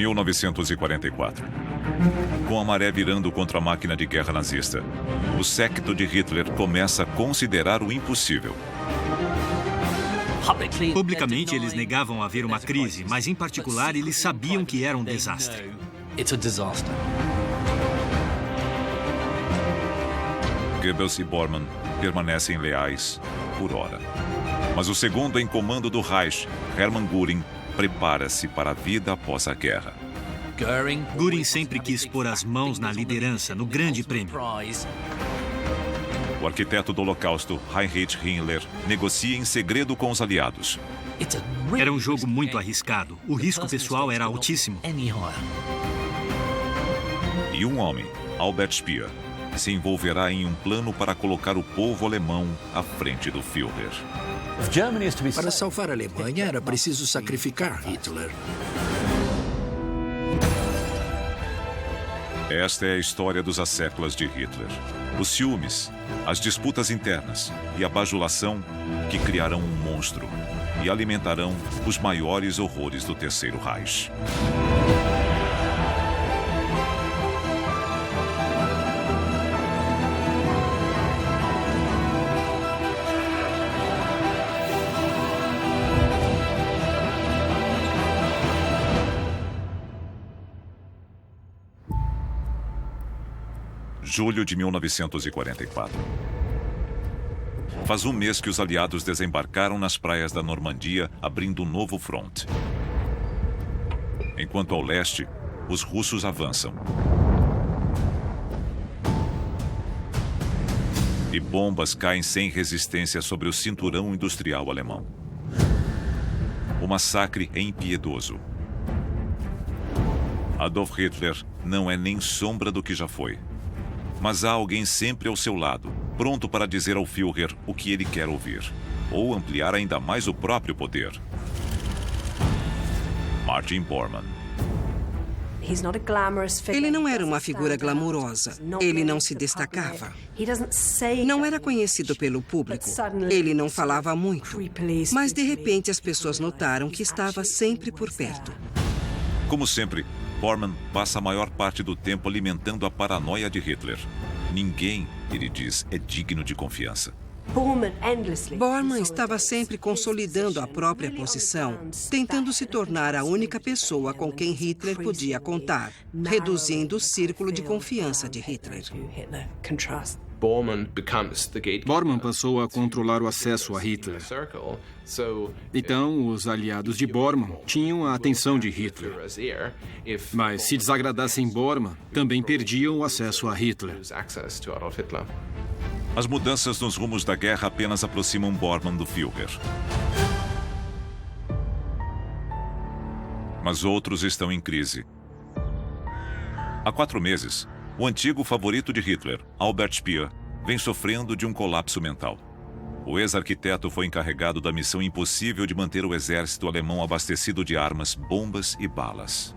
1944. Com a maré virando contra a máquina de guerra nazista, o séquito de Hitler começa a considerar o impossível. Publicamente, eles negavam haver uma crise, mas, em particular, eles sabiam que era um desastre. Goebbels e Bormann permanecem leais por hora. Mas o segundo em comando do Reich, Hermann Göring, prepara-se para a vida após a guerra. Göring sempre quis pôr as mãos na liderança, no grande prêmio. O arquiteto do Holocausto, Heinrich Himmler, negocia em segredo com os aliados. Era um jogo muito arriscado. O risco pessoal era altíssimo. E um homem, Albert Speer, se envolverá em um plano para colocar o povo alemão à frente do Führer. Para salvar a Alemanha, era preciso sacrificar Hitler. Esta é a história dos asséculas de Hitler. Os ciúmes, as disputas internas e a bajulação que criarão um monstro e alimentarão os maiores horrores do Terceiro Reich. Julho de 1944. Faz um mês que os aliados desembarcaram nas praias da Normandia, abrindo um novo fronte. Enquanto ao leste, os russos avançam. E bombas caem sem resistência sobre o cinturão industrial alemão. O massacre é impiedoso. Adolf Hitler não é nem sombra do que já foi. Mas há alguém sempre ao seu lado, pronto para dizer ao Führer o que ele quer ouvir, ou ampliar ainda mais o próprio poder. Martin Bormann. Ele não era uma figura glamurosa. Ele não se destacava. Não era conhecido pelo público. Ele não falava muito. Mas, de repente, as pessoas notaram que estava sempre por perto. Como sempre, Bormann passa a maior parte do tempo alimentando a paranoia de Hitler. Ninguém, ele diz, é digno de confiança. Bormann estava sempre consolidando a própria posição, tentando se tornar a única pessoa com quem Hitler podia contar, reduzindo o círculo de confiança de Hitler. Bormann passou a controlar o acesso a Hitler. Então, os aliados de Bormann tinham a atenção de Hitler. Mas se desagradassem Bormann, também perdiam o acesso a Hitler. As mudanças nos rumos da guerra apenas aproximam Bormann do Führer. Mas outros estão em crise. Há 4 meses, o antigo favorito de Hitler, Albert Speer, vem sofrendo de um colapso mental. O ex-arquiteto foi encarregado da missão impossível de manter o exército alemão abastecido de armas, bombas e balas.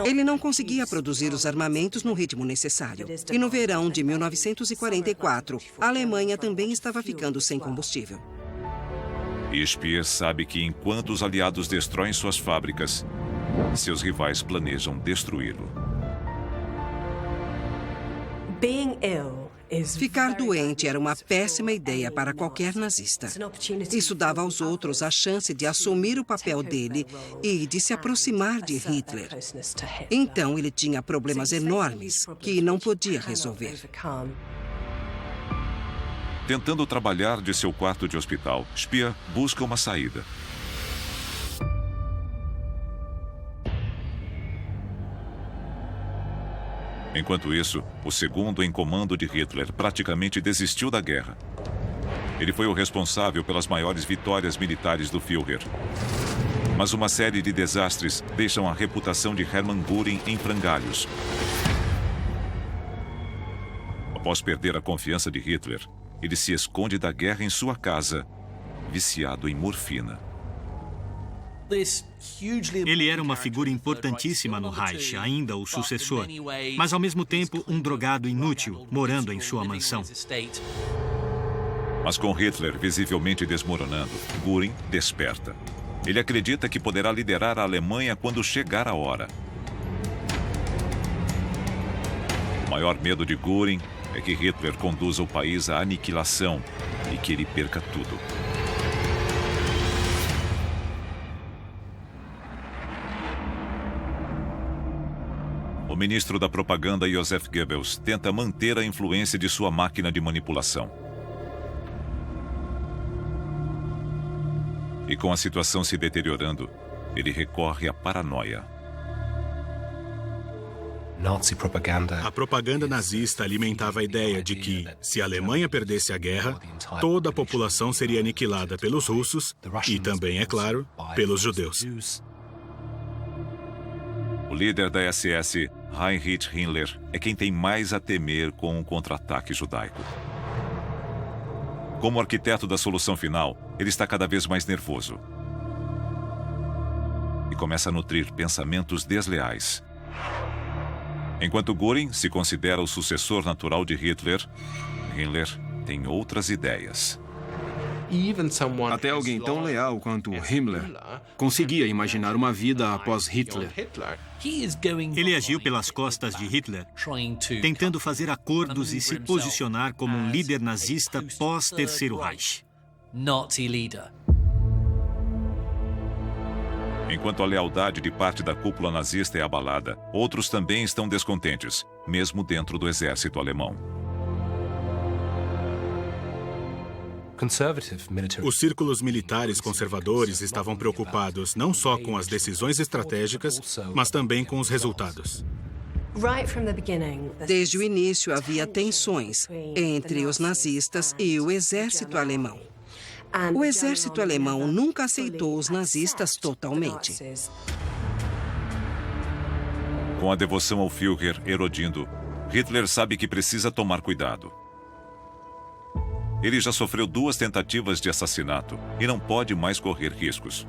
Ele não conseguia produzir os armamentos no ritmo necessário. E no verão de 1944, a Alemanha também estava ficando sem combustível. E Speer sabe que enquanto os aliados destroem suas fábricas, seus rivais planejam destruí-lo. Ficar doente era uma péssima ideia para qualquer nazista. Isso dava aos outros a chance de assumir o papel dele e de se aproximar de Hitler. Então ele tinha problemas enormes que não podia resolver. Tentando trabalhar de seu quarto de hospital, Speer busca uma saída. Enquanto isso, o segundo em comando de Hitler praticamente desistiu da guerra. Ele foi o responsável pelas maiores vitórias militares do Führer. Mas uma série de desastres deixam a reputação de Hermann Göring em frangalhos. Após perder a confiança de Hitler, ele se esconde da guerra em sua casa, viciado em morfina. Ele era uma figura importantíssima no Reich, ainda o sucessor, mas ao mesmo tempo um drogado inútil, morando em sua mansão. Mas com Hitler visivelmente desmoronando, Göring desperta. Ele acredita que poderá liderar a Alemanha quando chegar a hora. O maior medo de Göring é que Hitler conduza o país à aniquilação e que ele perca tudo. O ministro da propaganda, Joseph Goebbels, tenta manter a influência de sua máquina de manipulação. E com a situação se deteriorando, ele recorre à paranoia. A propaganda nazista alimentava a ideia de que, se a Alemanha perdesse a guerra, toda a população seria aniquilada pelos russos e também, é claro, pelos judeus. O líder da SS, Heinrich Himmler, é quem tem mais a temer com um contra-ataque judaico. Como arquiteto da solução final, ele está cada vez mais nervoso. E começa a nutrir pensamentos desleais. Enquanto Göring se considera o sucessor natural de Hitler, Himmler tem outras ideias. Até alguém tão leal quanto Himmler conseguia imaginar uma vida após Hitler. Ele agiu pelas costas de Hitler, tentando fazer acordos e se posicionar como um líder nazista pós-Terceiro Reich. Enquanto a lealdade de parte da cúpula nazista é abalada, outros também estão descontentes, mesmo dentro do exército alemão. Os círculos militares conservadores estavam preocupados não só com as decisões estratégicas, mas também com os resultados. Desde o início havia tensões entre os nazistas e o exército alemão. O exército alemão nunca aceitou os nazistas totalmente. Com a devoção ao Führer erodindo, Hitler sabe que precisa tomar cuidado. Ele já sofreu 2 tentativas de assassinato e não pode mais correr riscos.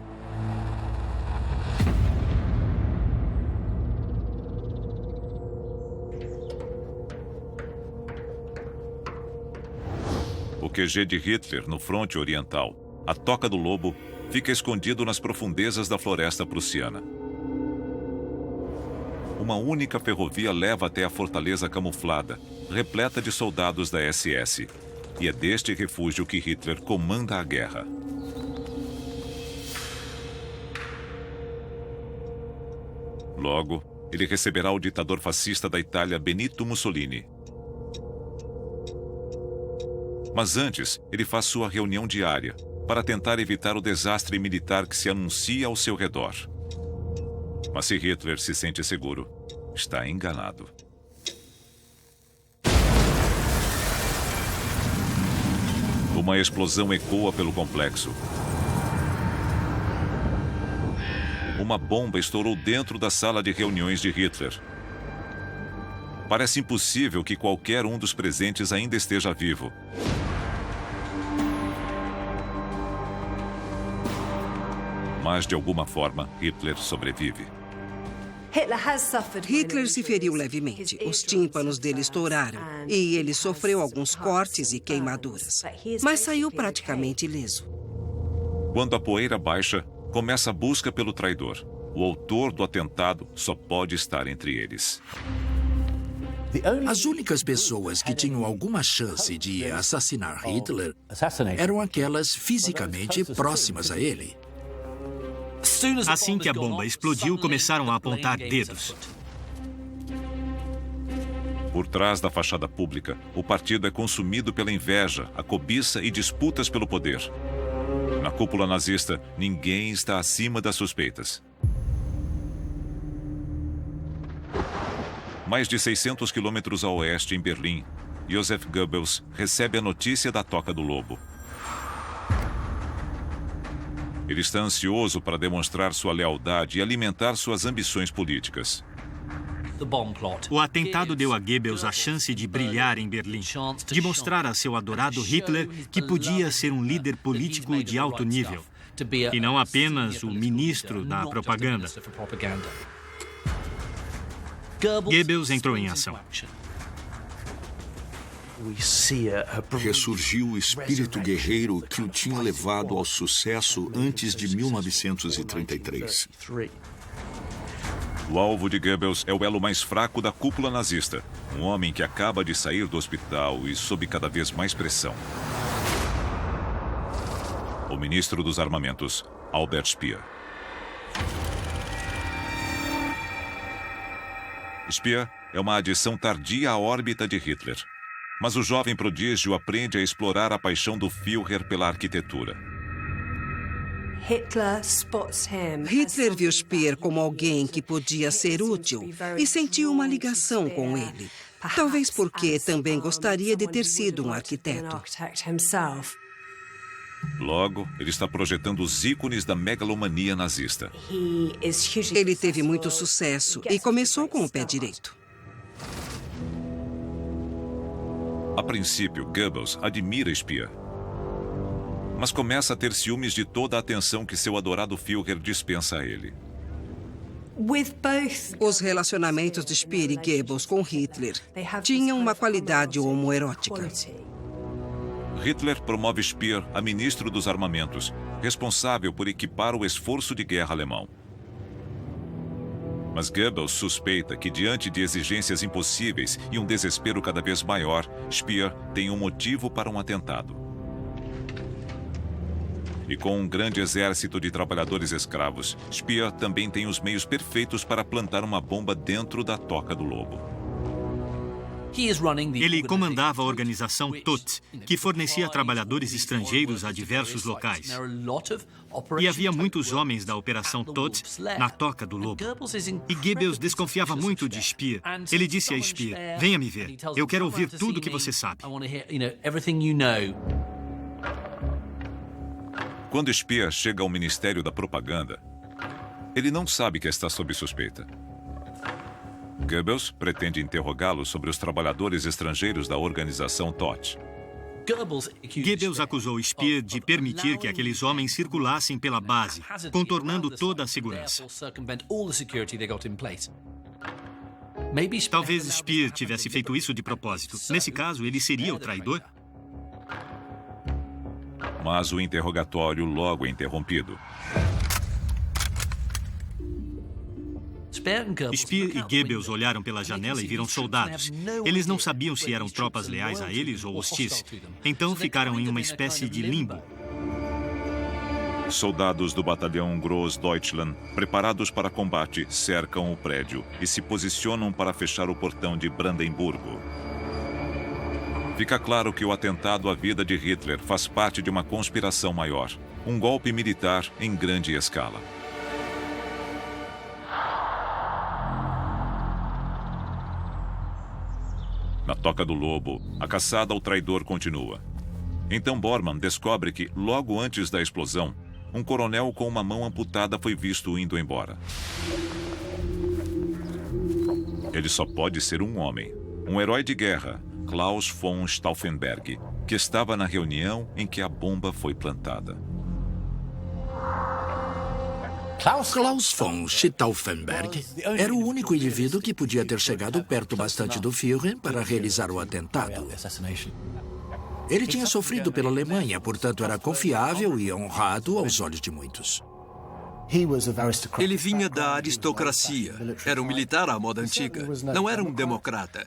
O QG de Hitler, no fronte oriental, a Toca do Lobo, fica escondido nas profundezas da floresta prussiana. Uma única ferrovia leva até a fortaleza camuflada, repleta de soldados da SS. E é deste refúgio que Hitler comanda a guerra. Logo, ele receberá o ditador fascista da Itália, Benito Mussolini. Mas antes, ele faz sua reunião diária para tentar evitar o desastre militar que se anuncia ao seu redor. Mas se Hitler se sente seguro, está enganado. Uma explosão ecoa pelo complexo. Uma bomba estourou dentro da sala de reuniões de Hitler. Parece impossível que qualquer um dos presentes ainda esteja vivo. Mas, de alguma forma, Hitler sobrevive. Hitler se feriu levemente. Os tímpanos dele estouraram e ele sofreu alguns cortes e queimaduras. Mas saiu praticamente ileso. Quando a poeira baixa, começa a busca pelo traidor. O autor do atentado só pode estar entre eles. As únicas pessoas que tinham alguma chance de assassinar Hitler eram aquelas fisicamente próximas a ele. Assim que a bomba explodiu, começaram a apontar dedos. Por trás da fachada pública, o partido é consumido pela inveja, a cobiça e disputas pelo poder. Na cúpula nazista, ninguém está acima das suspeitas. Mais de 600 quilômetros a oeste, em Berlim, Joseph Goebbels recebe a notícia da Toca do Lobo. Ele está ansioso para demonstrar sua lealdade e alimentar suas ambições políticas. O atentado deu a Goebbels a chance de brilhar em Berlim, de mostrar a seu adorado Hitler que podia ser um líder político de alto nível, e não apenas o ministro da propaganda. Goebbels entrou em ação. Ressurgiu o espírito guerreiro que o tinha levado ao sucesso antes de 1933. O alvo de Goebbels é o elo mais fraco da cúpula nazista. Um homem que acaba de sair do hospital e sob cada vez mais pressão. O ministro dos armamentos, Albert Speer. Speer é uma adição tardia à órbita de Hitler. Mas o jovem prodígio aprende a explorar a paixão do Führer pela arquitetura. Hitler viu Speer como alguém que podia ser útil e sentiu uma ligação com ele. Talvez porque também gostaria de ter sido um arquiteto. Logo, ele está projetando os ícones da megalomania nazista. Ele teve muito sucesso e começou com o pé direito. A princípio, Goebbels admira Speer. Mas começa a ter ciúmes de toda a atenção que seu adorado Führer dispensa a ele. Os relacionamentos de Speer e Goebbels com Hitler tinham uma qualidade homoerótica. Hitler promove Speer a ministro dos armamentos, responsável por equipar o esforço de guerra alemão. Mas Goebbels suspeita que, diante de exigências impossíveis e um desespero cada vez maior, Speer tem um motivo para um atentado. E com um grande exército de trabalhadores escravos, Speer também tem os meios perfeitos para plantar uma bomba dentro da Toca do Lobo. Ele comandava a organização TOT, que fornecia trabalhadores estrangeiros a diversos locais. E havia muitos homens da Operação TOT na Toca do Lobo. E Goebbels desconfiava muito de Speer. Ele disse a Speer: venha me ver, eu quero ouvir tudo o que você sabe. Quando Speer chega ao Ministério da Propaganda, ele não sabe que está sob suspeita. Goebbels pretende interrogá-lo sobre os trabalhadores estrangeiros da organização TOT. Goebbels acusou Speer de permitir que aqueles homens circulassem pela base, contornando toda a segurança. Talvez Speer tivesse feito isso de propósito. Nesse caso, ele seria o traidor? Mas o interrogatório logo é interrompido. Speer e Goebbels olharam pela janela e viram soldados. Eles não sabiam se eram tropas leais a eles ou hostis. Então ficaram em uma espécie de limbo. Soldados do batalhão Großdeutschland, preparados para combate, cercam o prédio e se posicionam para fechar o portão de Brandemburgo. Fica claro que o atentado à vida de Hitler faz parte de uma conspiração maior, um golpe militar em grande escala. Na Toca do Lobo, a caçada ao traidor continua. Então Bormann descobre que, logo antes da explosão, um coronel com uma mão amputada foi visto indo embora. Ele só pode ser um homem, um herói de guerra, Klaus von Stauffenberg, que estava na reunião em que a bomba foi plantada. Klaus von Stauffenberg era o único indivíduo que podia ter chegado perto bastante do Führer para realizar o atentado. Ele tinha sofrido pela Alemanha, portanto era confiável e honrado aos olhos de muitos. Ele vinha da aristocracia. Era um militar à moda antiga. Não era um democrata.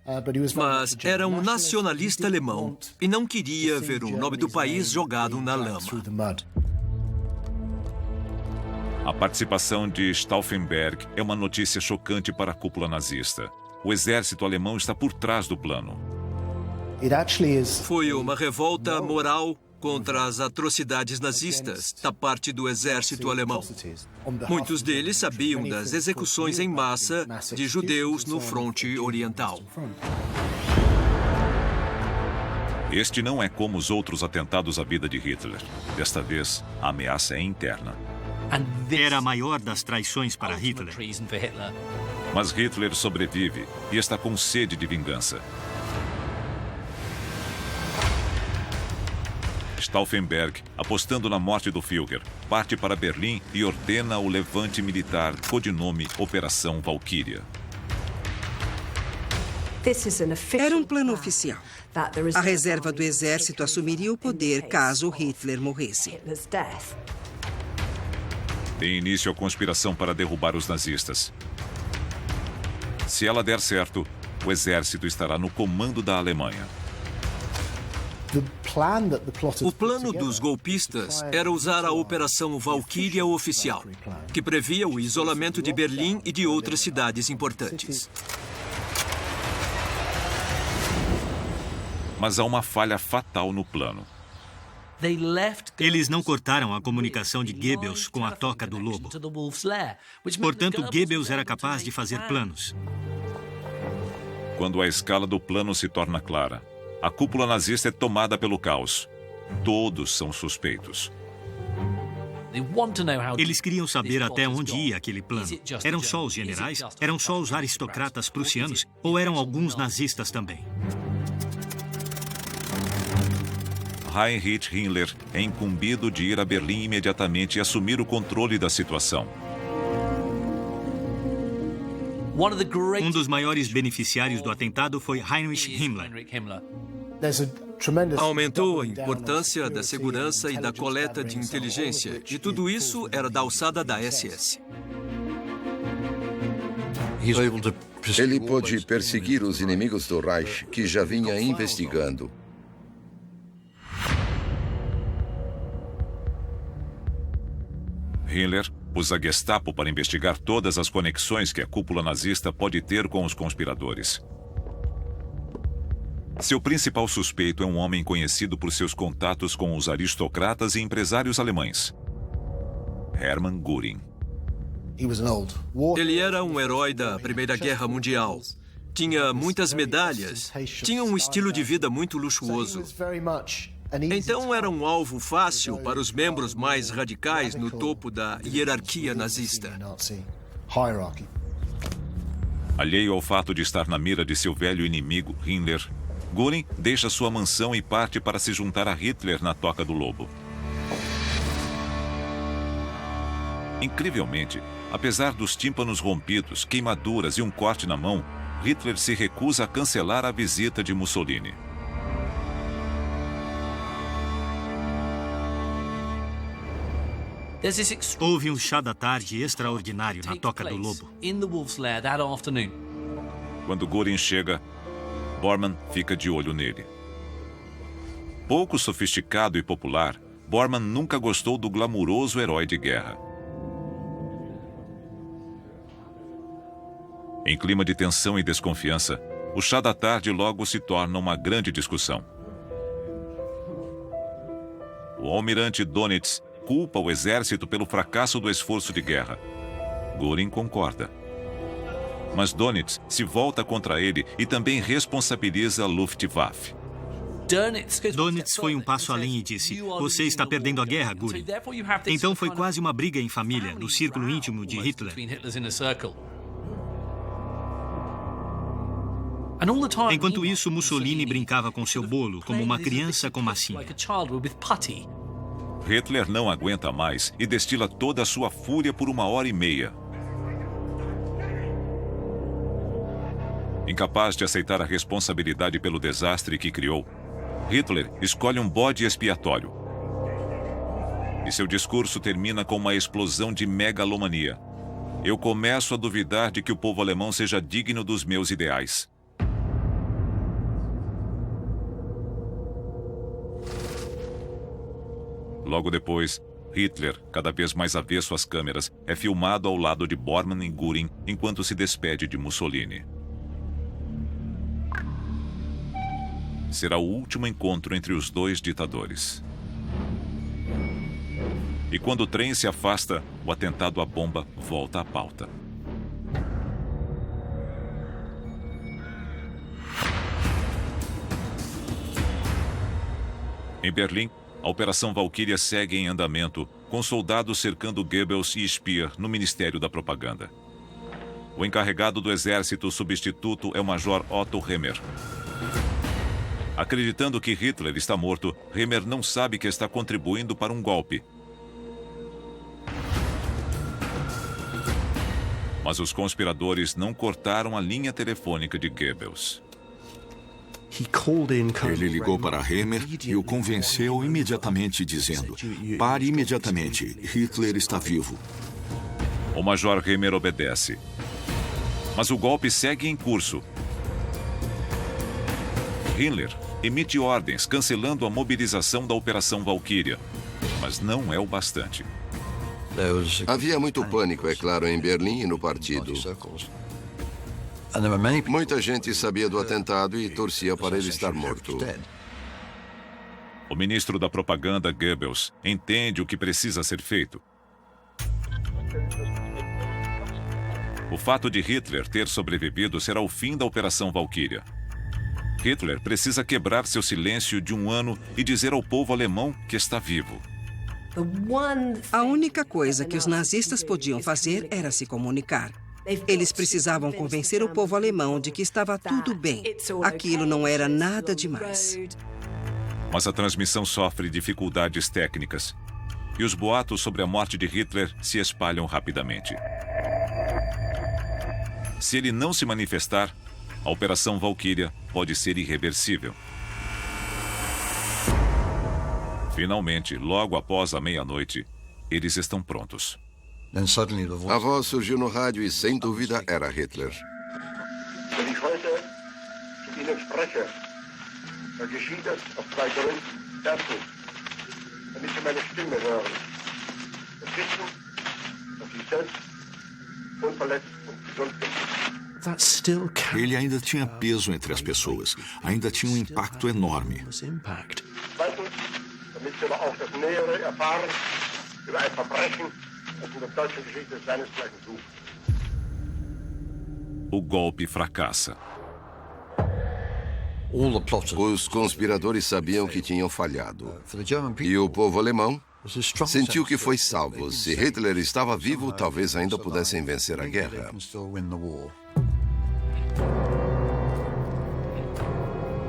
Mas era um nacionalista alemão e não queria ver o nome do país jogado na lama. A participação de Stauffenberg é uma notícia chocante para a cúpula nazista. O exército alemão está por trás do plano. Foi uma revolta moral contra as atrocidades nazistas da parte do exército alemão. Muitos deles sabiam das execuções em massa de judeus no fronte oriental. Este não é como os outros atentados à vida de Hitler. Desta vez, a ameaça é interna. Era a maior das traições para Hitler. Mas Hitler sobrevive e está com sede de vingança. Stauffenberg, apostando na morte do Führer, parte para Berlim e ordena o levante militar, codinome Operação Valquíria. Era um plano oficial. A reserva do exército assumiria o poder caso Hitler morresse. Tem início a conspiração para derrubar os nazistas. Se ela der certo, o exército estará no comando da Alemanha. O plano dos golpistas era usar a Operação Valkyria oficial, que previa o isolamento de Berlim e de outras cidades importantes. Mas há uma falha fatal no plano. Eles não cortaram a comunicação de Goebbels com a Toca do Lobo. Portanto, Goebbels era capaz de fazer planos. Quando a escala do plano se torna clara, a cúpula nazista é tomada pelo caos. Todos são suspeitos. Eles queriam saber até onde ia aquele plano. Eram só os generais? Eram só os aristocratas prussianos? Ou eram alguns nazistas também? Heinrich Himmler é incumbido de ir a Berlim imediatamente e assumir o controle da situação. Um dos maiores beneficiários do atentado foi Heinrich Himmler. Aumentou a importância da segurança e da coleta de inteligência, e tudo isso era da alçada da SS. Ele pôde perseguir os inimigos do Reich, que já vinha investigando. Himmler usa a Gestapo para investigar todas as conexões que a cúpula nazista pode ter com os conspiradores. Seu principal suspeito é um homem conhecido por seus contatos com os aristocratas e empresários alemães. Hermann Göring. Ele era um herói da Primeira Guerra Mundial. Tinha muitas medalhas. Tinha um estilo de vida muito luxuoso. Então era um alvo fácil para os membros mais radicais no topo da hierarquia nazista. Alheio ao fato de estar na mira de seu velho inimigo, Himmler, Göring deixa sua mansão e parte para se juntar a Hitler na Toca do Lobo. Incrivelmente, apesar dos tímpanos rompidos, queimaduras e um corte na mão, Hitler se recusa a cancelar a visita de Mussolini. Houve um chá da tarde extraordinário na Toca do Lobo. Quando Göring chega, Bormann fica de olho nele. Pouco sofisticado e popular, Bormann nunca gostou do glamuroso herói de guerra. Em clima de tensão e desconfiança, o chá da tarde logo se torna uma grande discussão. O almirante Dönitz culpa o exército pelo fracasso do esforço de guerra. Göring concorda. Mas Dönitz se volta contra ele e também responsabiliza a Luftwaffe. Dönitz foi um passo além e disse: "Você está perdendo a guerra, Göring." Então foi quase uma briga em família, no círculo íntimo de Hitler. Enquanto isso, Mussolini brincava com seu bolo, como uma criança com massinha. Hitler não aguenta mais e destila toda a sua fúria por 1h30. Incapaz de aceitar a responsabilidade pelo desastre que criou, Hitler escolhe um bode expiatório. E seu discurso termina com uma explosão de megalomania. Eu começo a duvidar de que o povo alemão seja digno dos meus ideais. Logo depois, Hitler, cada vez mais avesso às câmeras, é filmado ao lado de Bormann e Göring enquanto se despede de Mussolini. Será o último encontro entre os dois ditadores. E quando o trem se afasta, o atentado à bomba volta à pauta. Em Berlim, a Operação Valkyria segue em andamento, com soldados cercando Goebbels e Speer no Ministério da Propaganda. O encarregado do exército substituto é o Major Otto Remmer. Acreditando que Hitler está morto, Remmer não sabe que está contribuindo para um golpe. Mas os conspiradores não cortaram a linha telefônica de Goebbels. Ele ligou para Hemer e o convenceu imediatamente, dizendo: pare imediatamente, Hitler está vivo. O Major Hemer obedece. Mas o golpe segue em curso. Himmler emite ordens cancelando a mobilização da Operação Valkyria. Mas não é o bastante. Havia muito pânico, é claro, em Berlim e no partido. Muita gente sabia do atentado e torcia para ele estar morto. O ministro da propaganda, Goebbels, entende o que precisa ser feito. O fato de Hitler ter sobrevivido será o fim da Operação Valkyria. Hitler precisa quebrar seu silêncio de um ano e dizer ao povo alemão que está vivo. A única coisa que os nazistas podiam fazer era se comunicar. Eles precisavam convencer o povo alemão de que estava tudo bem. Aquilo não era nada demais. Mas a transmissão sofre dificuldades técnicas e os boatos sobre a morte de Hitler se espalham rapidamente. Se ele não se manifestar, a Operação Valkyria pode ser irreversível. Finalmente, logo após a meia-noite, eles estão prontos. A voz surgiu no rádio e, sem dúvida, era Hitler. Ele ainda tinha peso entre as pessoas, ainda tinha um impacto enorme. O golpe fracassa. Os conspiradores sabiam que tinham falhado. E o povo alemão sentiu que foi salvo. Se Hitler estava vivo, talvez ainda pudessem vencer a guerra.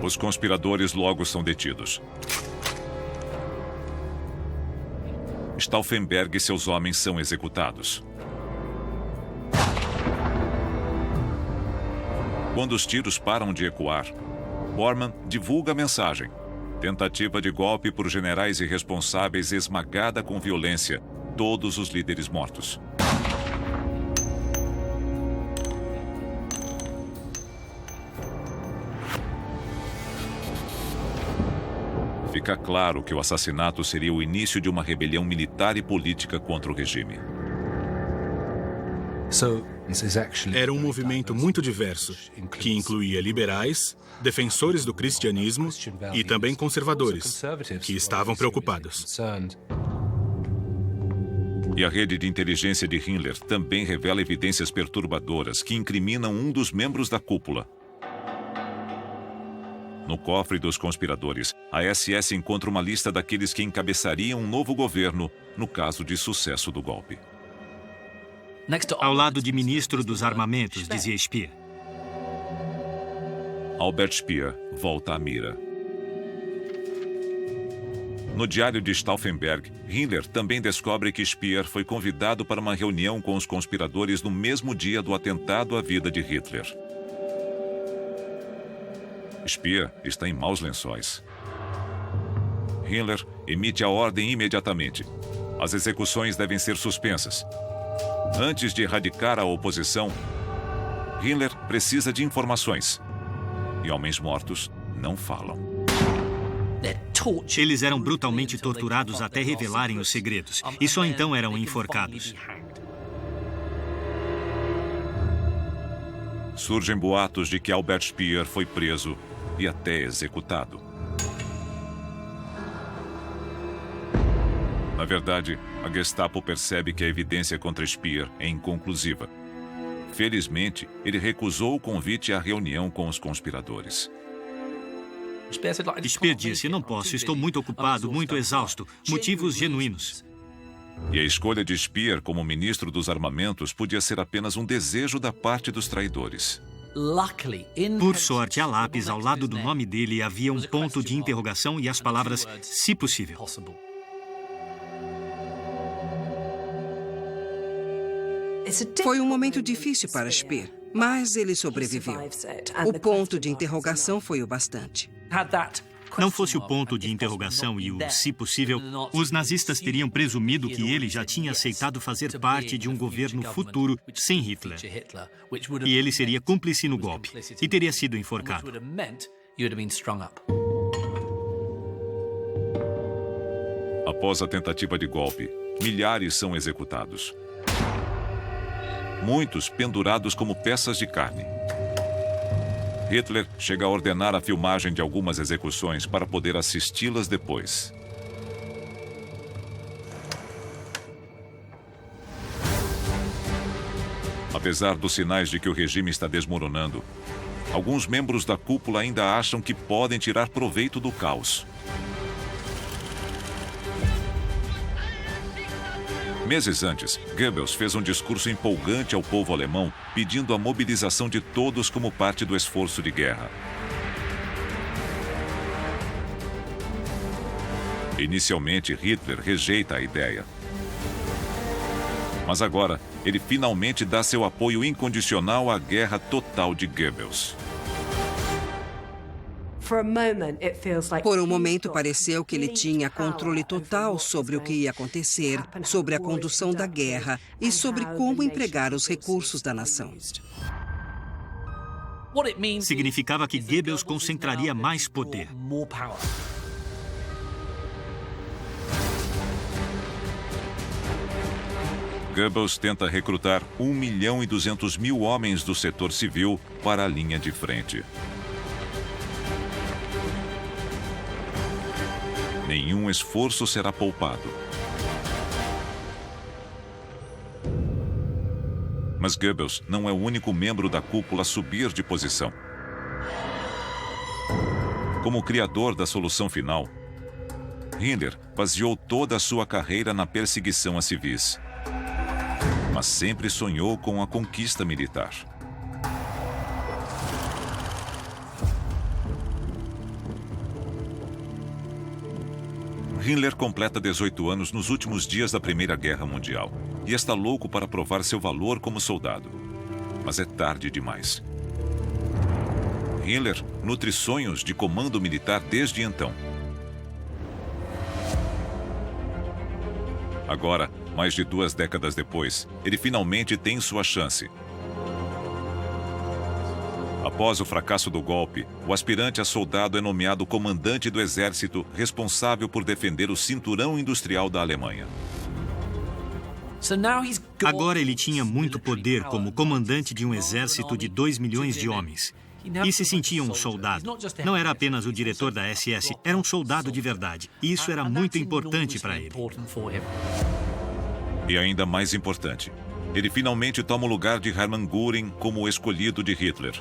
Os conspiradores logo são detidos. Stauffenberg e seus homens são executados. Quando os tiros param de ecoar, Bormann divulga a mensagem. Tentativa de golpe por generais irresponsáveis esmagada com violência. Todos os líderes mortos. Fica claro que o assassinato seria o início de uma rebelião militar e política contra o regime. Era um movimento muito diverso, que incluía liberais, defensores do cristianismo e também conservadores, que estavam preocupados. E a rede de inteligência de Himmler também revela evidências perturbadoras que incriminam um dos membros da cúpula. No cofre dos conspiradores, a SS encontra uma lista daqueles que encabeçariam um novo governo no caso de sucesso do golpe. Ao lado de ministro dos armamentos, dizia Speer. Albert Speer volta à mira. No diário de Stauffenberg, Himmler também descobre que Speer foi convidado para uma reunião com os conspiradores no mesmo dia do atentado à vida de Hitler. Speer está em maus lençóis. Himmler emite a ordem imediatamente. As execuções devem ser suspensas. Antes de erradicar a oposição, Himmler precisa de informações. E homens mortos não falam. Eles eram brutalmente torturados até revelarem os segredos. E só então eram enforcados. Surgem boatos de que Albert Speer foi preso e até executado. Na verdade, a Gestapo percebe que a evidência contra Speer é inconclusiva. Felizmente, ele recusou o convite à reunião com os conspiradores. Speer disse: não posso, estou muito ocupado, muito exausto. Motivos genuínos. E a escolha de Speer como ministro dos armamentos podia ser apenas um desejo da parte dos traidores. Por sorte, a lápis ao lado do nome dele havia um ponto de interrogação e as palavras "se possível". Foi um momento difícil para Speer. Mas ele sobreviveu. O ponto de interrogação foi o bastante. Não fosse o ponto de interrogação e o se possível, os nazistas teriam presumido que ele já tinha aceitado fazer parte de um governo futuro sem Hitler. E ele seria cúmplice no golpe e teria sido enforcado. Após a tentativa de golpe, milhares são executados. Muitos pendurados como peças de carne. Hitler chega a ordenar a filmagem de algumas execuções para poder assisti-las depois. Apesar dos sinais de que o regime está desmoronando, alguns membros da cúpula ainda acham que podem tirar proveito do caos. Meses antes, Goebbels fez um discurso empolgante ao povo alemão, pedindo a mobilização de todos como parte do esforço de guerra. Inicialmente, Hitler rejeita a ideia. Mas agora, ele finalmente dá seu apoio incondicional à guerra total de Goebbels. Por um momento, pareceu que ele tinha controle total sobre o que ia acontecer, sobre a condução da guerra e sobre como empregar os recursos da nação. Significava que Goebbels concentraria mais poder. Goebbels tenta recrutar 1.200.000 homens do setor civil para a linha de frente. Nenhum esforço será poupado. Mas Goebbels não é o único membro da cúpula a subir de posição. Como criador da solução final, Himmler baseou toda a sua carreira na perseguição a civis, mas sempre sonhou com a conquista militar. Himmler completa 18 anos nos últimos dias da Primeira Guerra Mundial e está louco para provar seu valor como soldado. Mas é tarde demais. Himmler nutre sonhos de comando militar desde então. Agora, mais de 2 décadas depois, ele finalmente tem sua chance. Após o fracasso do golpe, o aspirante a soldado é nomeado comandante do exército responsável por defender o cinturão industrial da Alemanha. Agora ele tinha muito poder como comandante de um exército de 2 milhões de homens. E se sentia um soldado. Não era apenas o diretor da SS, era um soldado de verdade. E isso era muito importante para ele. E ainda mais importante, ele finalmente toma o lugar de Hermann Göring como o escolhido de Hitler.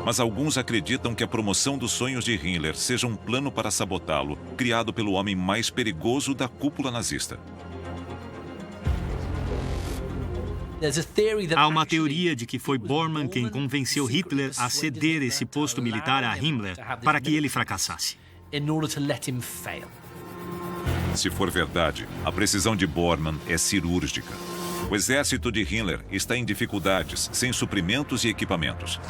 Mas alguns acreditam que a promoção dos sonhos de Himmler seja um plano para sabotá-lo, criado pelo homem mais perigoso da cúpula nazista. Há uma teoria de que foi Bormann quem convenceu Hitler a ceder esse posto militar a Himmler para que ele fracassasse. Se for verdade, a precisão de Bormann é cirúrgica. O exército de Himmler está em dificuldades, sem suprimentos e equipamentos.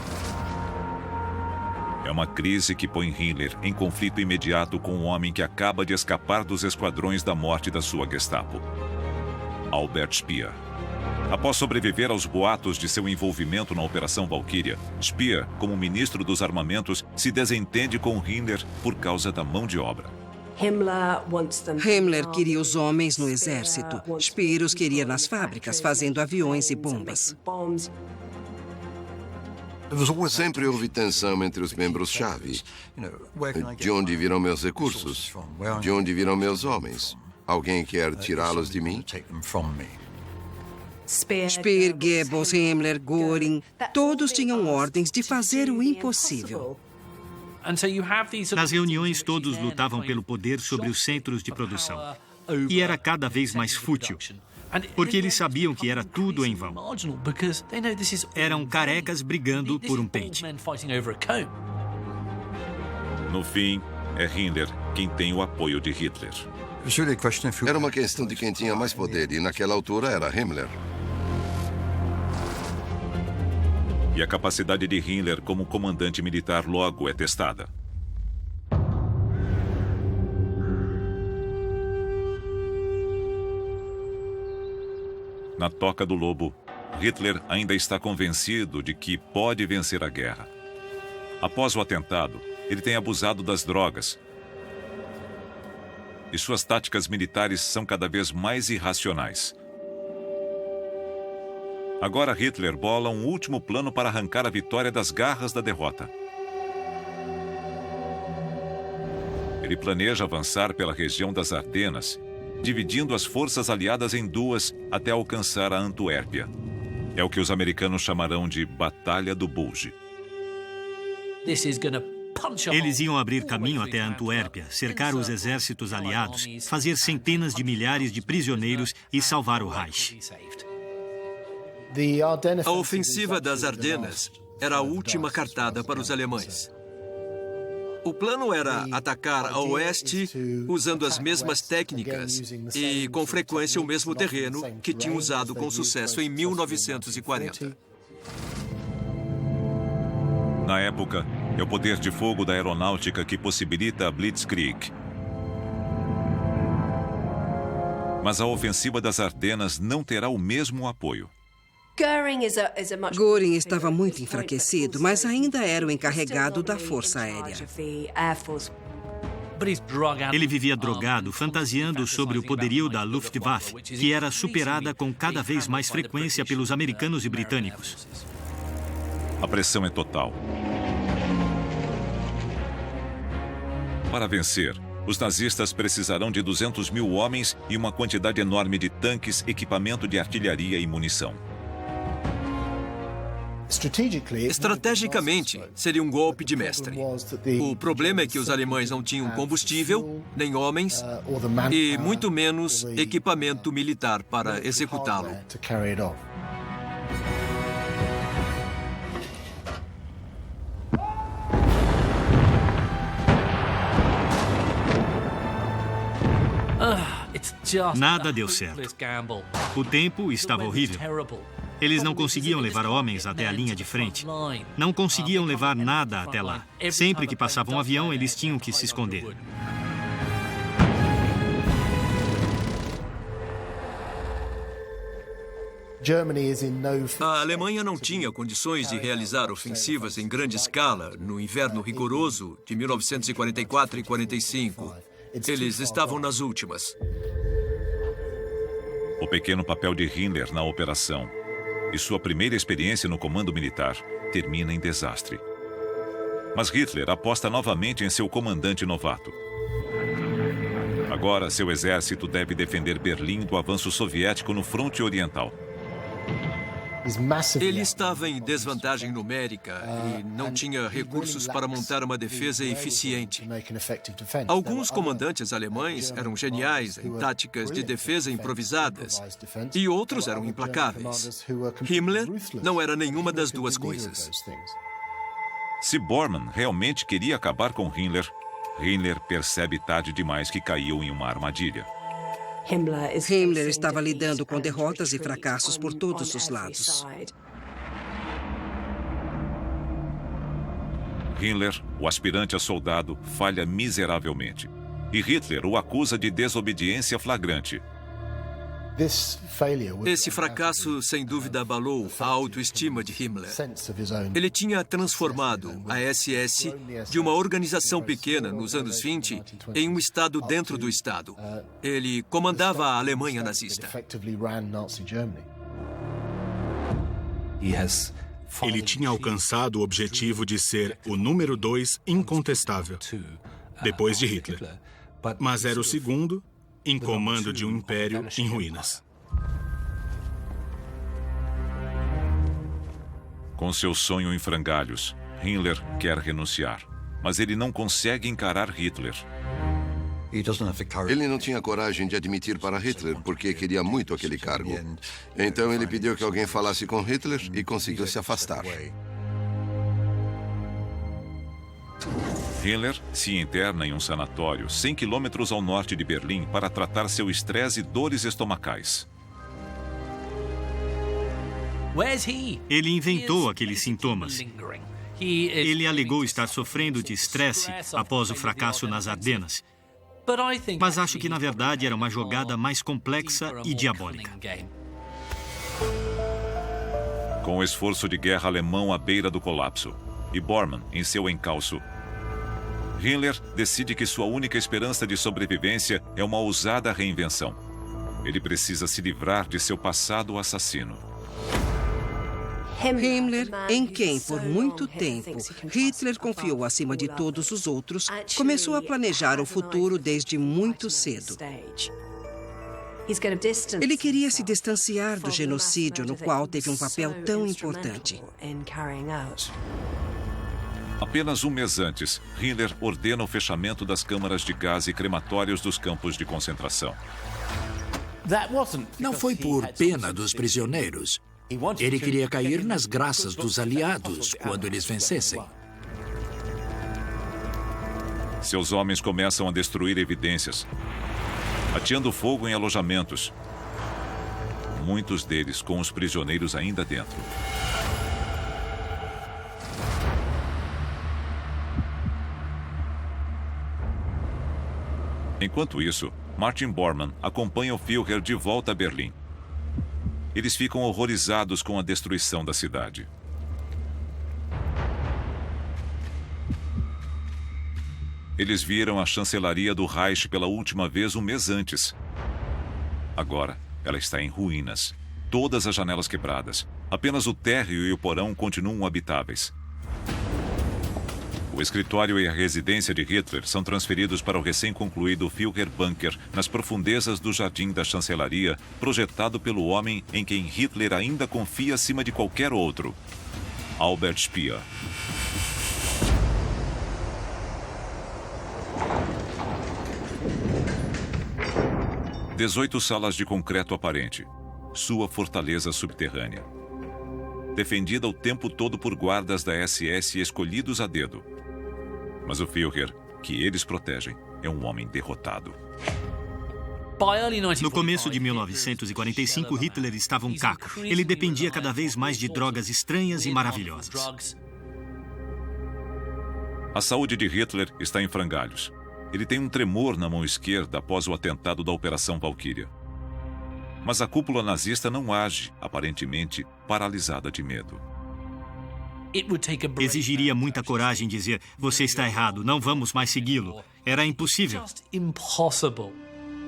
É uma crise que põe Himmler em conflito imediato com o homem que acaba de escapar dos esquadrões da morte da sua Gestapo, Albert Speer. Após sobreviver aos boatos de seu envolvimento na Operação Valkyria, Speer, como ministro dos armamentos, se desentende com Himmler por causa da mão de obra. Himmler queria os homens no exército. Speer os queria nas fábricas, fazendo aviões e bombas. Sempre houve tensão entre os membros-chave. De onde virão meus recursos? De onde virão meus homens? Alguém quer tirá-los de mim? Speer, Goebbels, Himmler, Göring, todos tinham ordens de fazer o impossível. Nas reuniões, todos lutavam pelo poder sobre os centros de produção. E era cada vez mais fútil, porque eles sabiam que era tudo em vão. Eram carecas brigando por um pente. No fim, é Himmler quem tem o apoio de Hitler. Era uma questão de quem tinha mais poder, e naquela altura era Himmler. E a capacidade de Himmler como comandante militar logo é testada. Na Toca do Lobo, Hitler ainda está convencido de que pode vencer a guerra. Após o atentado, ele tem abusado das drogas. E suas táticas militares são cada vez mais irracionais. Agora Hitler bola um último plano para arrancar a vitória das garras da derrota. Ele planeja avançar pela região das Ardenas, dividindo as forças aliadas em duas até alcançar a Antuérpia. É o que os americanos chamarão de Batalha do Bulge. Eles iam abrir caminho até a Antuérpia, cercar os exércitos aliados, fazer centenas de milhares de prisioneiros e salvar o Reich. A ofensiva das Ardenas era a última cartada para os alemães. O plano era atacar a oeste usando as mesmas técnicas e, com frequência, o mesmo terreno que tinham usado com sucesso em 1940. Na época, é o poder de fogo da aeronáutica que possibilita a Blitzkrieg. Mas a ofensiva das Ardenas não terá o mesmo apoio. Göring estava muito enfraquecido, mas ainda era o encarregado da Força Aérea. Ele vivia drogado, fantasiando sobre o poderio da Luftwaffe, que era superada com cada vez mais frequência pelos americanos e britânicos. A pressão é total. Para vencer, os nazistas precisarão de 200 mil homens e uma quantidade enorme de tanques, equipamento de artilharia e munição. Estrategicamente, seria um golpe de mestre. O problema é que os alemães não tinham combustível, nem homens, e muito menos equipamento militar para executá-lo. Nada deu certo. O tempo estava horrível. Eles não conseguiam levar homens até a linha de frente. Não conseguiam levar nada até lá. Sempre que passava um avião, eles tinham que se esconder. A Alemanha não tinha condições de realizar ofensivas em grande escala no inverno rigoroso de 1944 e 45. Eles estavam nas últimas. O pequeno papel de Himmler na operação e sua primeira experiência no comando militar termina em desastre. Mas Hitler aposta novamente em seu comandante novato. Agora, seu exército deve defender Berlim do avanço soviético no fronte oriental. Ele estava em desvantagem numérica e não tinha recursos para montar uma defesa eficiente. Alguns comandantes alemães eram geniais em táticas de defesa improvisadas e outros eram implacáveis. Himmler não era nenhuma das duas coisas. Se Bormann realmente queria acabar com Himmler, Himmler percebe tarde demais que caiu em uma armadilha. Himmler estava lidando com derrotas e fracassos por todos os lados. Himmler, o aspirante a soldado, falha miseravelmente. E Hitler o acusa de desobediência flagrante. Esse fracasso, sem dúvida, abalou a autoestima de Himmler. Ele tinha transformado a SS de uma organização pequena nos anos 20 em um Estado dentro do Estado. Ele comandava a Alemanha nazista. Ele tinha alcançado o objetivo de ser o número 2 incontestável, depois de Hitler. Mas era o segundo em comando de um império em ruínas. Com seu sonho em frangalhos, Himmler quer renunciar, mas ele não consegue encarar Hitler. Ele não tinha coragem de admitir para Hitler porque queria muito aquele cargo. Então ele pediu que alguém falasse com Hitler e conseguiu se afastar. Himmler se interna em um sanatório 100 quilômetros ao norte de Berlim para tratar seu estresse e dores estomacais. Ele inventou aqueles sintomas. Ele alegou estar sofrendo de estresse após o fracasso nas Ardenas. Mas acho que, na verdade, era uma jogada mais complexa e diabólica. Com o esforço de guerra alemão à beira do colapso e Bormann em seu encalço, Himmler decide que sua única esperança de sobrevivência é uma ousada reinvenção. Ele precisa se livrar de seu passado assassino. Himmler, em quem por muito tempo Hitler confiou acima de todos os outros, começou a planejar o futuro desde muito cedo. Ele queria se distanciar do genocídio no qual teve um papel tão importante. Apenas um mês antes, Himmler ordena o fechamento das câmaras de gás e crematórios dos campos de concentração. Não foi por pena dos prisioneiros. Ele queria cair nas graças dos aliados quando eles vencessem. Seus homens começam a destruir evidências, ateando fogo em alojamentos, muitos deles com os prisioneiros ainda dentro. Enquanto isso, Martin Bormann acompanha o Führer de volta a Berlim. Eles ficam horrorizados com a destruição da cidade. Eles viram a chancelaria do Reich pela última vez um mês antes. Agora, ela está em ruínas. Todas as janelas quebradas. Apenas o térreo e o porão continuam habitáveis. O escritório e a residência de Hitler são transferidos para o recém-concluído Führer Bunker, nas profundezas do jardim da chancelaria, projetado pelo homem em quem Hitler ainda confia acima de qualquer outro, Albert Speer. "18 salas de concreto aparente, sua fortaleza subterrânea. Defendida o tempo todo por guardas da SS escolhidos a dedo. Mas o Führer, que eles protegem, é um homem derrotado." No começo de 1945, Hitler estava um caco. Ele dependia cada vez mais de drogas estranhas e maravilhosas. A saúde de Hitler está em frangalhos. Ele tem um tremor na mão esquerda após o atentado da Operação Valkyria. Mas a cúpula nazista não age, aparentemente paralisada de medo. Exigiria muita coragem dizer: "Você está errado, não vamos mais segui-lo." Era impossível.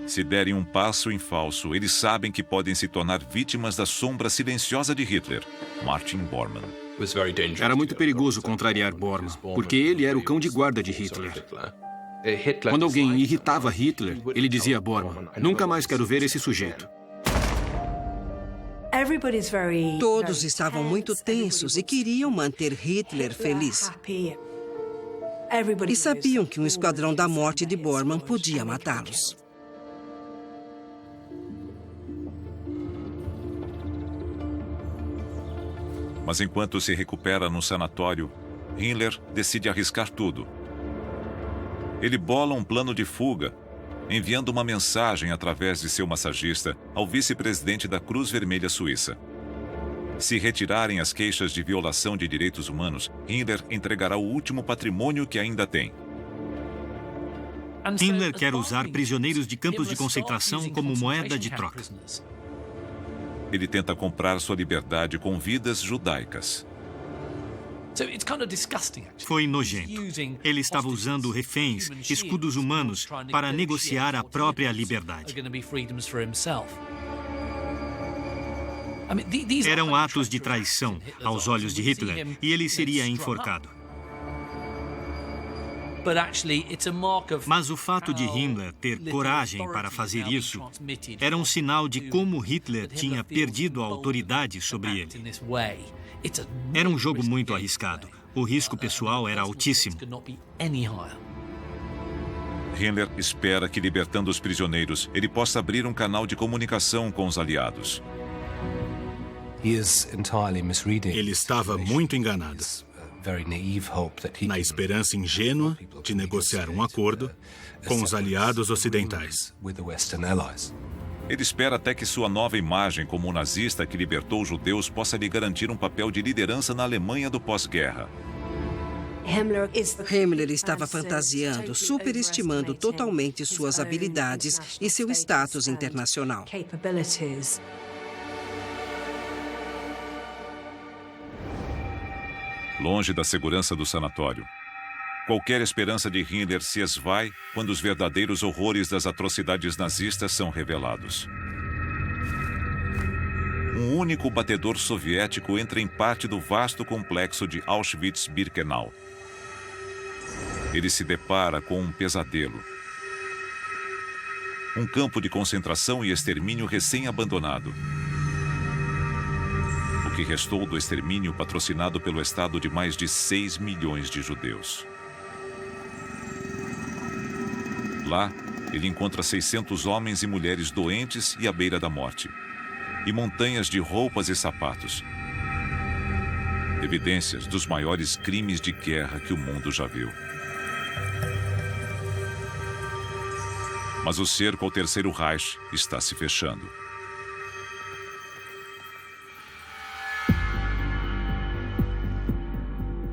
Se derem um passo em falso, eles sabem que podem se tornar vítimas da sombra silenciosa de Hitler, Martin Bormann. Era muito perigoso contrariar Bormann, porque ele era o cão de guarda de Hitler. Quando alguém irritava Hitler, ele dizia a Bormann: "Nunca mais quero ver esse sujeito." Todos estavam muito tensos e queriam manter Hitler feliz. E sabiam que um esquadrão da morte de Bormann podia matá-los. Mas enquanto se recupera no sanatório, Himmler decide arriscar tudo. Ele bola um plano de fuga, enviando uma mensagem através de seu massagista ao vice-presidente da Cruz Vermelha Suíça. Se retirarem as queixas de violação de direitos humanos, Himmler entregará o último patrimônio que ainda tem. Himmler quer usar prisioneiros de campos de concentração como moeda de troca. Ele tenta comprar sua liberdade com vidas judaicas. Foi nojento. Ele estava usando reféns, escudos humanos, para negociar a própria liberdade. Eram atos de traição aos olhos de Hitler e ele seria enforcado. Mas o fato de Himmler ter coragem para fazer isso era um sinal de como Hitler tinha perdido a autoridade sobre ele. Era um jogo muito arriscado. O risco pessoal era altíssimo. Himmler espera que, libertando os prisioneiros, ele possa abrir um canal de comunicação com os aliados. Ele estava muito enganado, na esperança ingênua de negociar um acordo com os aliados ocidentais. Ele espera até que sua nova imagem como um nazista que libertou os judeus possa lhe garantir um papel de liderança na Alemanha do pós-guerra. Himmler estava fantasiando, superestimando totalmente suas habilidades e seu status internacional. Longe da segurança do sanatório, qualquer esperança de Himmler se esvai quando os verdadeiros horrores das atrocidades nazistas são revelados. Um único batedor soviético entra em parte do vasto complexo de Auschwitz-Birkenau. Ele se depara com um pesadelo. Um campo de concentração e extermínio recém-abandonado. O que restou do extermínio patrocinado pelo Estado de mais de 6 milhões de judeus. Lá, ele encontra 600 homens e mulheres doentes e à beira da morte. E montanhas de roupas e sapatos. Evidências dos maiores crimes de guerra que o mundo já viu. Mas o cerco ao Terceiro Reich está se fechando.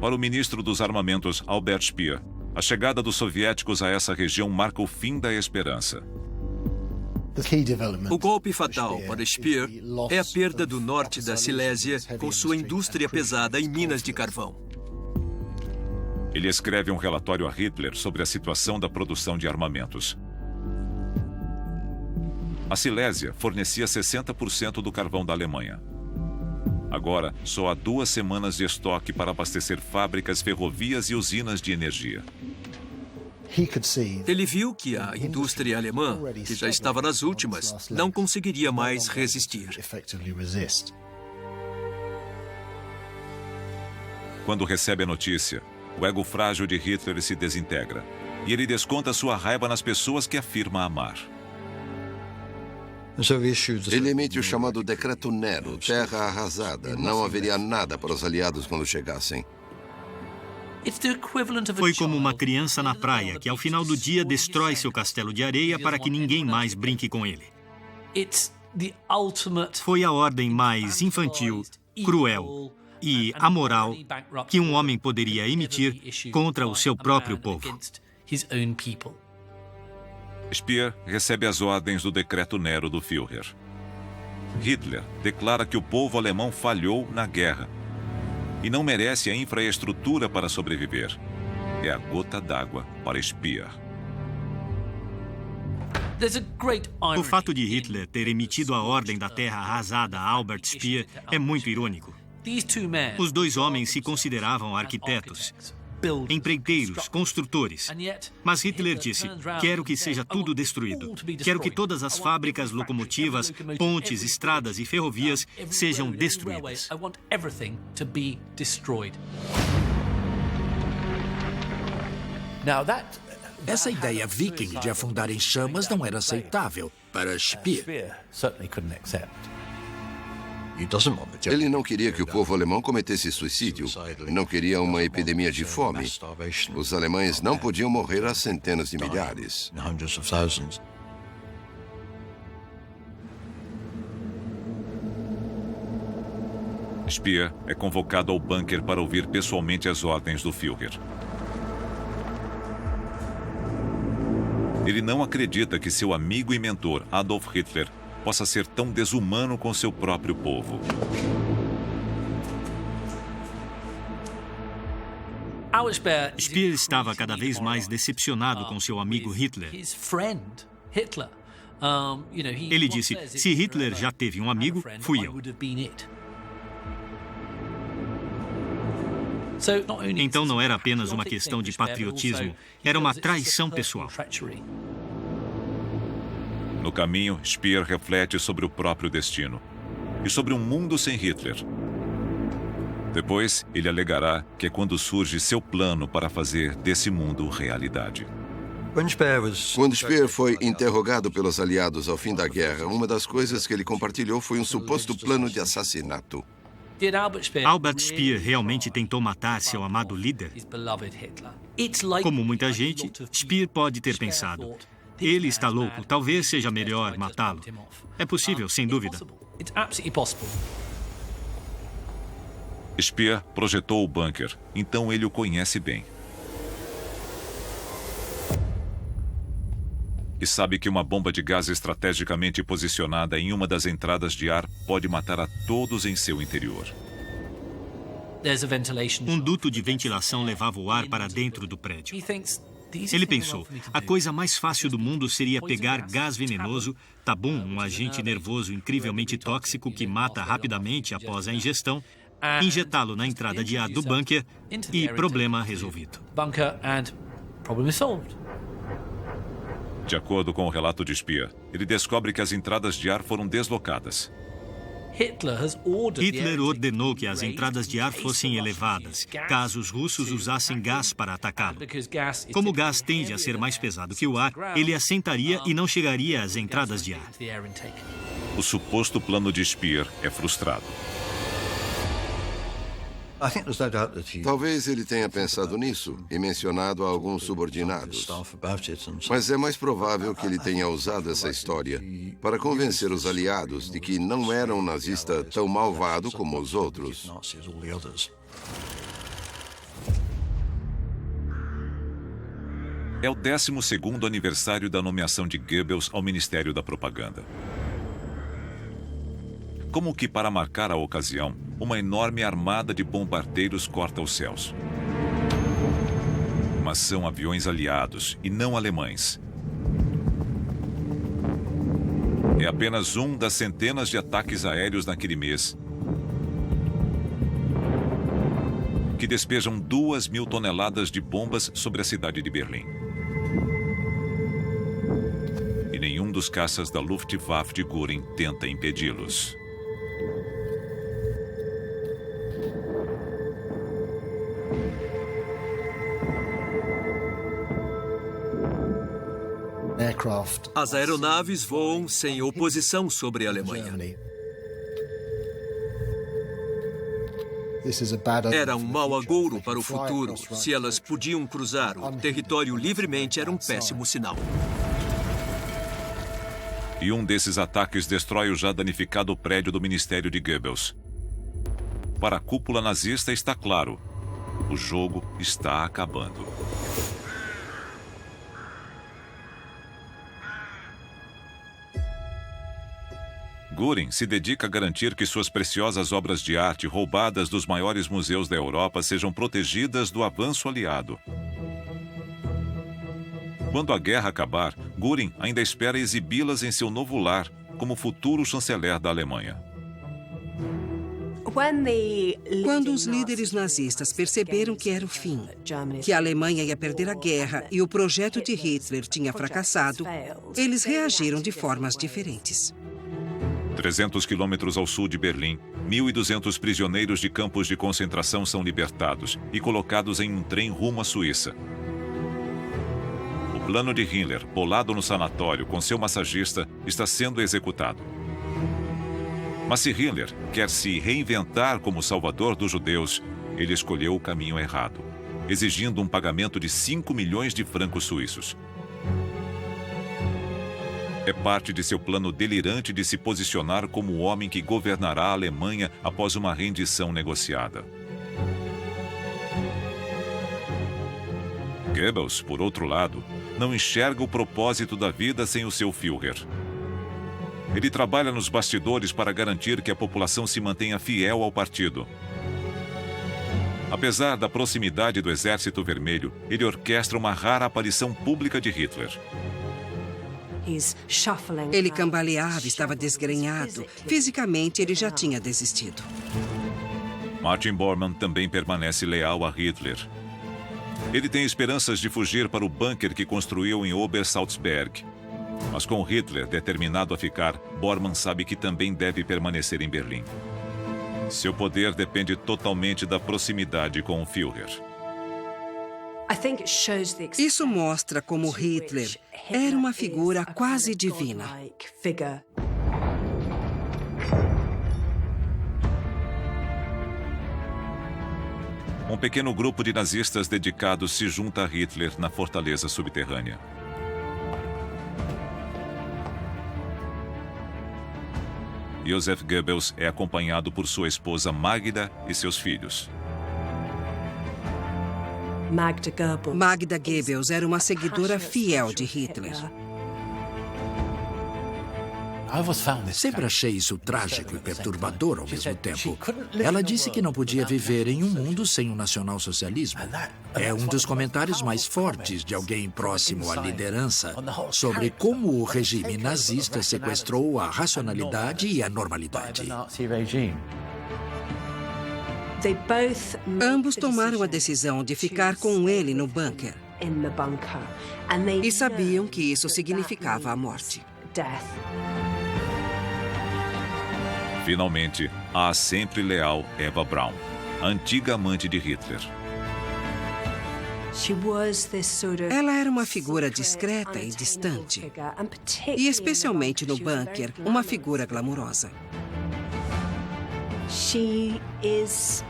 Para o ministro dos Armamentos, Albert Speer, a chegada dos soviéticos a essa região marca o fim da esperança. O golpe fatal para Speer é a perda do norte da Silésia com sua indústria pesada em minas de carvão. Ele escreve um relatório a Hitler sobre a situação da produção de armamentos. A Silésia fornecia 60% do carvão da Alemanha. Agora, só há 2 semanas de estoque para abastecer fábricas, ferrovias e usinas de energia. Ele viu que a indústria alemã, que já estava nas últimas, não conseguiria mais resistir. Quando recebe a notícia, o ego frágil de Hitler se desintegra e ele desconta sua raiva nas pessoas que afirma amar. Ele emite o chamado Decreto Nero, terra arrasada. Não haveria nada para os aliados quando chegassem. Foi como uma criança na praia que, ao final do dia, destrói seu castelo de areia para que ninguém mais brinque com ele. Foi a ordem mais infantil, cruel e amoral que um homem poderia emitir contra o seu próprio povo. Speer recebe as ordens do Decreto Nero do Führer. Hitler declara que o povo alemão falhou na guerra e não merece a infraestrutura para sobreviver. É a gota d'água para Speer. O fato de Hitler ter emitido a ordem da terra arrasada a Albert Speer é muito irônico. Os 2 homens se consideravam arquitetos, empreiteiros, construtores. Mas Hitler disse, quero que seja tudo destruído. Quero que todas as fábricas, locomotivas, pontes, estradas e ferrovias sejam destruídas. Essa ideia viking de afundar em chamas não era aceitável para Speer. Ele não queria que o povo alemão cometesse suicídio. Não queria uma epidemia de fome. Os alemães não podiam morrer a centenas de milhares. Speer é convocado ao bunker para ouvir pessoalmente as ordens do Führer. Ele não acredita que seu amigo e mentor, Adolf Hitler, possa ser tão desumano com seu próprio povo. Speer estava cada vez mais decepcionado com seu amigo Hitler. Ele disse, se Hitler já teve um amigo, fui eu. Então não era apenas uma questão de patriotismo, era uma traição pessoal. No caminho, Speer reflete sobre o próprio destino e sobre um mundo sem Hitler. Depois, ele alegará que é quando surge seu plano para fazer desse mundo realidade. Quando Speer foi interrogado pelos aliados ao fim da guerra, uma das coisas que ele compartilhou foi um suposto plano de assassinato. Albert Speer realmente tentou matar seu amado líder? Como muita gente, Speer pode ter pensado, Ele está louco. Talvez seja melhor matá-lo. É possível, sem dúvida. Speer projetou o bunker, então ele o conhece bem. E sabe que uma bomba de gás estrategicamente posicionada em uma das entradas de ar pode matar a todos em seu interior. Um duto de ventilação levava o ar para dentro do prédio. Ele pensou, a coisa mais fácil do mundo seria pegar gás venenoso, tabum, um agente nervoso incrivelmente tóxico que mata rapidamente após a ingestão, injetá-lo na entrada de ar do bunker e problema resolvido. De acordo com o relato de Speer, ele descobre que as entradas de ar foram deslocadas. Hitler ordenou que as entradas de ar fossem elevadas, caso os russos usassem gás para atacá-lo. Como o gás tende a ser mais pesado que o ar, ele assentaria e não chegaria às entradas de ar. O suposto plano de Speer é frustrado. Talvez ele tenha pensado nisso e mencionado a alguns subordinados. Mas é mais provável que ele tenha usado essa história para convencer os aliados de que não era um nazista tão malvado como os outros. É o 12º aniversário da nomeação de Goebbels ao Ministério da Propaganda. Como que para marcar a ocasião, uma enorme armada de bombardeiros corta os céus. Mas são aviões aliados e não alemães. É apenas um das centenas de ataques aéreos naquele mês que despejam 2.000 toneladas de bombas sobre a cidade de Berlim. E nenhum dos caças da Luftwaffe de Göring tenta impedi-los. As aeronaves voam sem oposição sobre a Alemanha. Era um mau agouro para o futuro. Se elas podiam cruzar o território livremente, era um péssimo sinal. E um desses ataques destrói o já danificado prédio do Ministério de Goebbels. Para a cúpula nazista está claro, o jogo está acabando. Göring se dedica a garantir que suas preciosas obras de arte roubadas dos maiores museus da Europa sejam protegidas do avanço aliado. Quando a guerra acabar, Göring ainda espera exibi-las em seu novo lar como futuro chanceler da Alemanha. Quando os líderes nazistas perceberam que era o fim, que a Alemanha ia perder a guerra e o projeto de Hitler tinha fracassado, eles reagiram de formas diferentes. 300 quilômetros ao sul de Berlim, 1.200 prisioneiros de campos de concentração são libertados e colocados em um trem rumo à Suíça. O plano de Himmler, bolado no sanatório com seu massagista, está sendo executado. Mas se Himmler quer se reinventar como salvador dos judeus, ele escolheu o caminho errado, exigindo um pagamento de 5 milhões de francos suíços. É parte de seu plano delirante de se posicionar como o homem que governará a Alemanha após uma rendição negociada. Goebbels, por outro lado, não enxerga o propósito da vida sem o seu Führer. Ele trabalha nos bastidores para garantir que a população se mantenha fiel ao partido. Apesar da proximidade do Exército Vermelho, ele orquestra uma rara aparição pública de Hitler. Ele cambaleava, estava desgrenhado. Fisicamente, ele já tinha desistido. Martin Bormann também permanece leal a Hitler. Ele tem esperanças de fugir para o bunker que construiu em Obersalzberg. Mas com Hitler determinado a ficar, Bormann sabe que também deve permanecer em Berlim. Seu poder depende totalmente da proximidade com o Führer. Isso mostra como Hitler era uma figura quase divina. Um pequeno grupo de nazistas dedicados se junta a Hitler na fortaleza subterrânea. Joseph Goebbels é acompanhado por sua esposa Magda e seus filhos. Magda Goebbels era uma seguidora fiel de Hitler. Sempre achei isso trágico e perturbador ao mesmo tempo. Ela disse que não podia viver em um mundo sem o nacionalsocialismo. É um dos comentários mais fortes de alguém próximo à liderança sobre como o regime nazista sequestrou a racionalidade e a normalidade. Ambos tomaram a decisão de ficar com ele no bunker. E sabiam que isso significava a morte. Finalmente, a sempre leal Eva Braun, antiga amante de Hitler. Ela era uma figura discreta e distante. E, especialmente no bunker, uma figura glamurosa.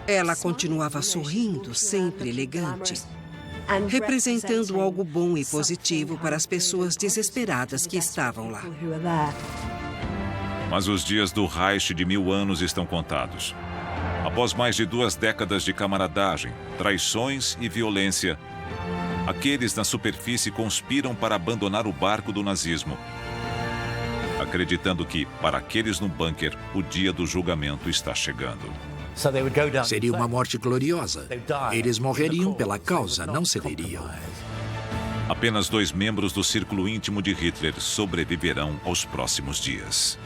Ela continuava sorrindo, sempre elegante, representando algo bom e positivo para as pessoas desesperadas que estavam lá. Mas os dias do Reich de 1000 anos estão contados. Após mais de 2 décadas de camaradagem, traições e violência, aqueles na superfície conspiram para abandonar o barco do nazismo, acreditando que, para aqueles no bunker, o dia do julgamento está chegando. Seria uma morte gloriosa. Eles morreriam pela causa, não cederiam. Apenas 2 membros do círculo íntimo de Hitler sobreviverão aos próximos dias.